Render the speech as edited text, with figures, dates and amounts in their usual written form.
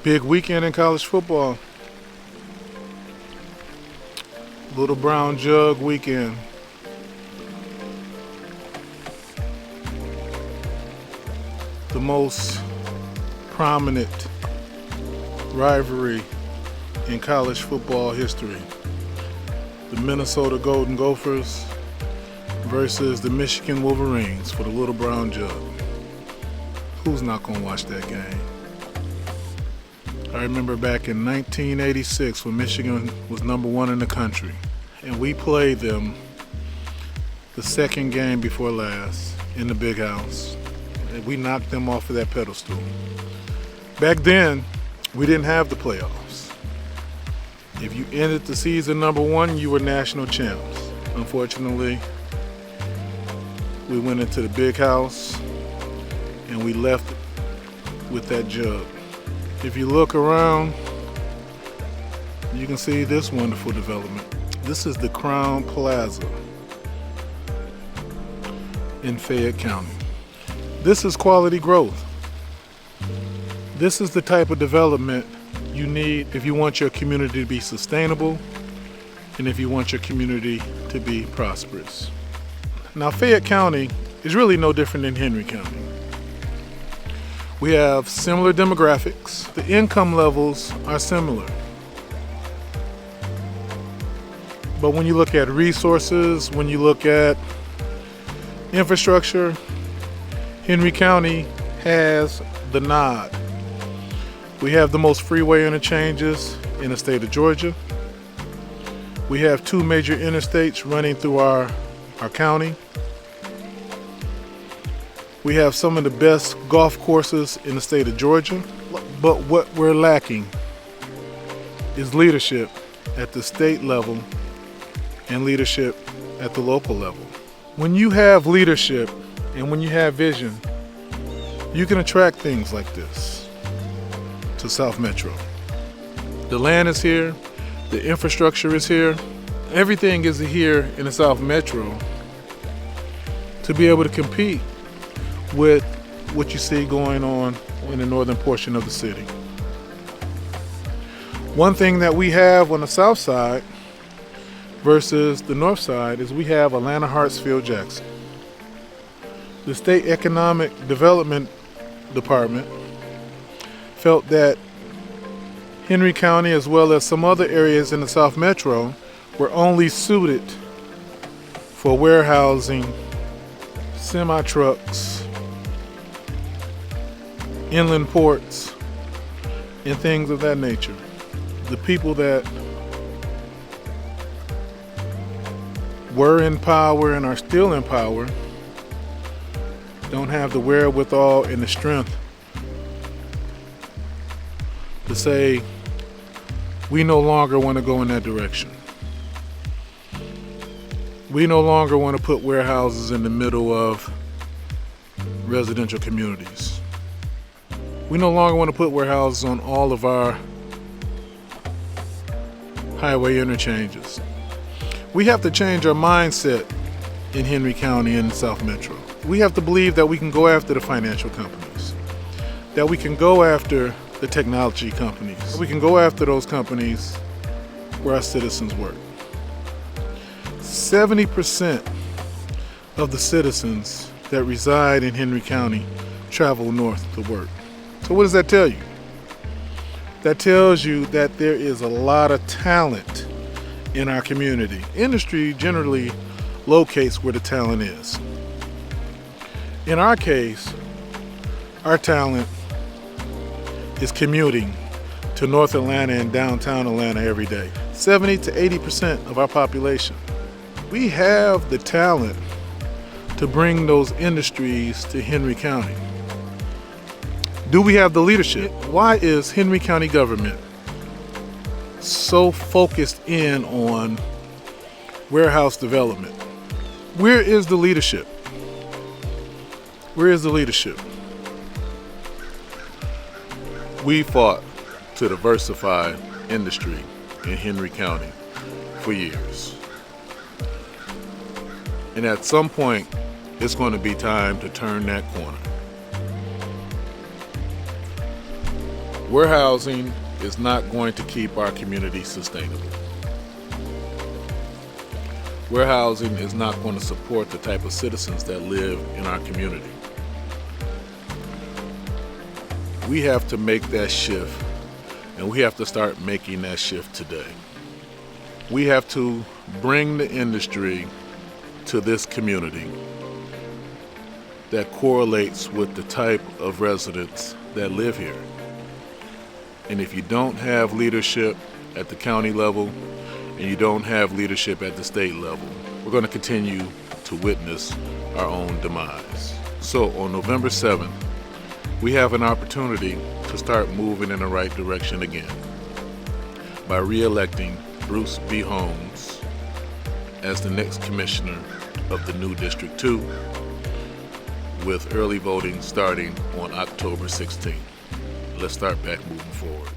Big weekend in college football. Little Brown Jug weekend. The most prominent rivalry in college football history. The Minnesota Golden Gophers versus the Michigan Wolverines for the Little Brown Jug. Who's not going to watch that game? I remember back in 1986 when Michigan was #1 in the country, and we played them the second game before last in the Big House, and we knocked them off of that pedestal. Back then, we didn't have the playoffs. If you ended the season #1, you were national champs. Unfortunately, we went into the Big House and we left with that jug. If you look around, you can see this wonderful development. This is the Crown Plaza in Fayette County. This is quality growth. This is the type of development you need if you want your community to be sustainable and if you want your community to be prosperous. Now, Fayette County is really no different than Henry County. We have similar demographics. The income levels are similar. But when you look at resources, when you look at infrastructure, Henry County has the nod. We have the most freeway interchanges in the state of Georgia. We have 2 major interstates running through our county. We have some of the best golf courses in the state of Georgia. But what we're lacking is leadership at the state level and leadership at the local level. When you have leadership and when you have vision, you can attract things like this to South Metro. The land is here, the infrastructure is here, everything is here in the South Metro to be able to compete with what you see going on in the northern portion of the city. One thing that we have on the south side versus the north side is we have Atlanta Hartsfield Jackson. The State Economic Development Department felt that Henry County, as well as some other areas in the South Metro, were only suited for warehousing semi-trucks, inland ports, and things of that nature. The people that were in power and are still in power don't have the wherewithal and the strength to say, we no longer want to go in that direction. We no longer want to put warehouses in the middle of residential communities. We no longer want to put warehouses on all of our highway interchanges. We have to change our mindset in Henry County and South Metro. We have to believe that we can go after the financial companies, that we can go after the technology companies, we can go after those companies where our citizens work. 70% of the citizens that reside in Henry County travel north to work. So what does that tell you? That tells you that there is a lot of talent in our community. Industry generally locates where the talent is. In our case, our talent is commuting to North Atlanta and downtown Atlanta every day. 70 to 80% of our population. We have the talent to bring those industries to Henry County. Do we have the leadership? Why is Henry County government so focused in on warehouse development? Where is the leadership? Where is the leadership? We fought to diversify industry in Henry County for years. And at some point, it's going to be time to turn that corner. Warehousing is not going to keep our community sustainable. Warehousing is not going to support the type of citizens that live in our community. We have to make that shift, and we have to start making that shift today. We have to bring the industry to this community that correlates with the type of residents that live here. And if you don't have leadership at the county level and you don't have leadership at the state level, we're going to continue to witness our own demise. So on November 7th, we have an opportunity to start moving in the right direction again by re-electing Bruce B. Holmes as the next commissioner of the new District 2, with early voting starting on October 16th. Let's start back moving forward.